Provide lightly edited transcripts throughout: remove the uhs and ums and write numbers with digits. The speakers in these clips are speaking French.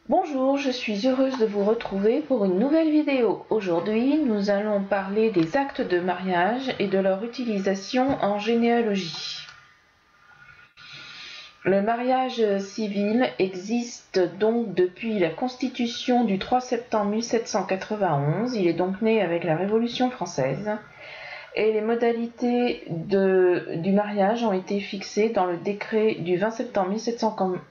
Bonjour, je suis heureuse de vous retrouver pour une nouvelle vidéo. Aujourd'hui, nous allons parler des actes de mariage et de leur utilisation en généalogie. Le mariage civil existe donc depuis la Constitution du 3 septembre 1791. Il est donc né avec la Révolution française. Et les modalités du mariage ont été fixées dans le décret du 20 septembre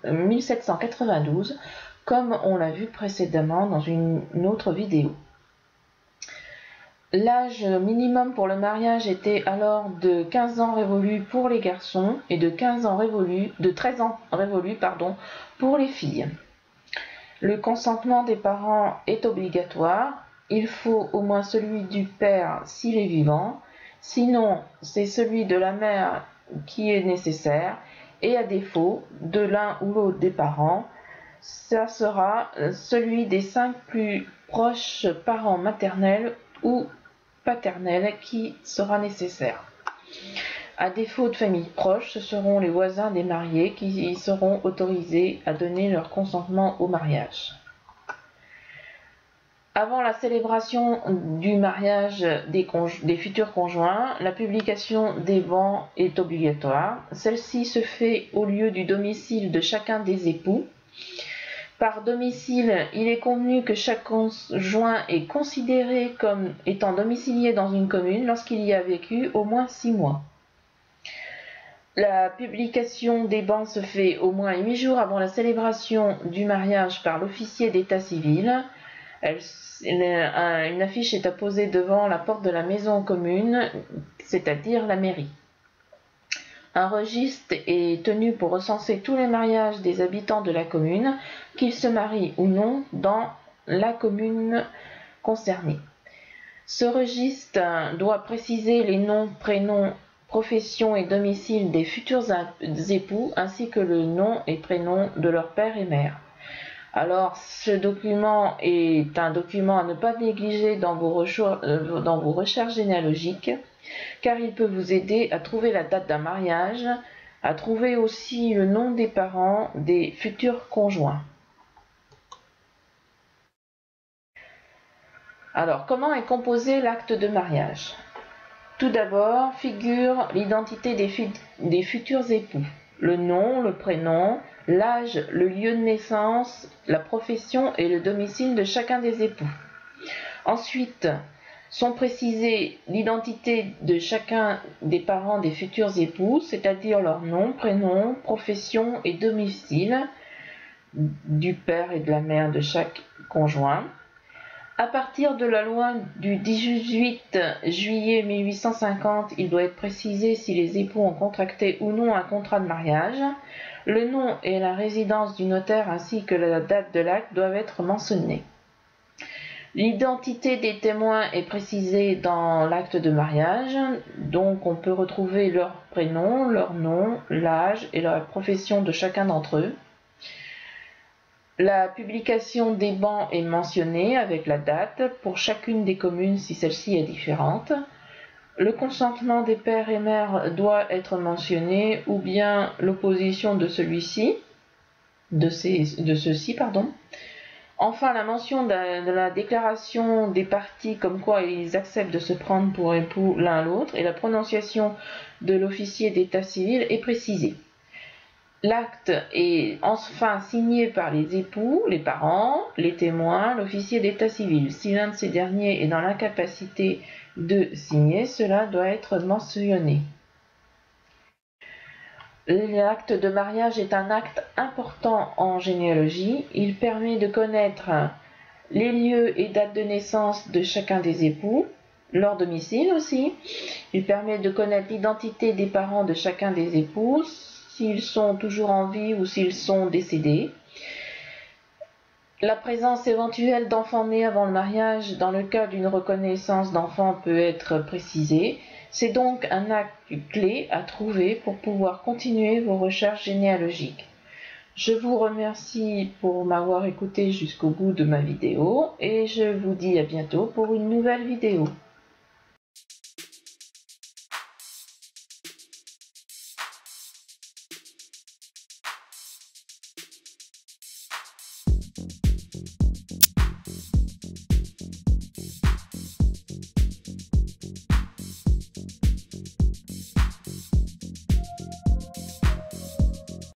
1792, comme on l'a vu précédemment dans une autre vidéo. L'âge minimum pour le mariage était alors de 15 ans révolus pour les garçons et de 13 ans révolus pour les filles. Le consentement des parents est obligatoire. Il faut au moins celui du père s'il est vivant. Sinon, c'est celui de la mère qui est nécessaire. Et à défaut de l'un ou l'autre des parents, ça sera celui des 5 plus proches parents maternels ou paternels qui sera nécessaire. À défaut de famille proche, ce seront les voisins des mariés qui seront autorisés à donner leur consentement au mariage. Avant la célébration du mariage des futurs conjoints, la publication des bans est obligatoire. Celle-ci se fait au lieu du domicile de chacun des époux. Par domicile, il est convenu que chaque conjoint est considéré comme étant domicilié dans une commune lorsqu'il y a vécu au moins 6 mois. La publication des bans se fait au moins 8 jours avant la célébration du mariage par l'officier d'état civil. Une affiche est apposée devant la porte de la maison commune, c'est-à-dire la mairie. Un registre est tenu pour recenser tous les mariages des habitants de la commune, qu'ils se marient ou non dans la commune concernée. Ce registre doit préciser les noms, prénoms, profession et domicile des futurs époux, ainsi que le nom et prénom de leur père et mère. Alors, ce document est un document à ne pas négliger dans vos recherches généalogiques, car il peut vous aider à trouver la date d'un mariage, à trouver aussi le nom des parents des futurs conjoints. Alors, comment est composé l'acte de mariage? Tout d'abord, figure l'identité des futurs époux, le nom, le prénom, l'âge, le lieu de naissance, la profession et le domicile de chacun des époux. Ensuite, sont précisées l'identité de chacun des parents des futurs époux, c'est-à-dire leur nom, prénom, profession et domicile du père et de la mère de chaque conjoint. À partir de la loi du 18 juillet 1850, il doit être précisé si les époux ont contracté ou non un contrat de mariage. Le nom et la résidence du notaire ainsi que la date de l'acte doivent être mentionnés. L'identité des témoins est précisée dans l'acte de mariage, donc on peut retrouver leur prénom, leur nom, l'âge et la profession de chacun d'entre eux. La publication des bans est mentionnée avec la date pour chacune des communes si celle-ci est différente. Le consentement des pères et mères doit être mentionné ou bien l'opposition de ceux-ci. Enfin, la mention de la déclaration des parties comme quoi ils acceptent de se prendre pour époux l'un l'autre et la prononciation de l'officier d'état civil est précisée. L'acte est enfin signé par les époux, les parents, les témoins, l'officier d'état civil. Si l'un de ces derniers est dans l'incapacité de signer, cela doit être mentionné. L'acte de mariage est un acte important en généalogie. Il permet de connaître les lieux et dates de naissance de chacun des époux, leur domicile aussi. Il permet de connaître l'identité des parents de chacun des époux, s'ils sont toujours en vie ou s'ils sont décédés. La présence éventuelle d'enfants nés avant le mariage, dans le cas d'une reconnaissance d'enfants, peut être précisée. C'est donc un acte clé à trouver pour pouvoir continuer vos recherches généalogiques. Je vous remercie pour m'avoir écouté jusqu'au bout de ma vidéo et je vous dis à bientôt pour une nouvelle vidéo.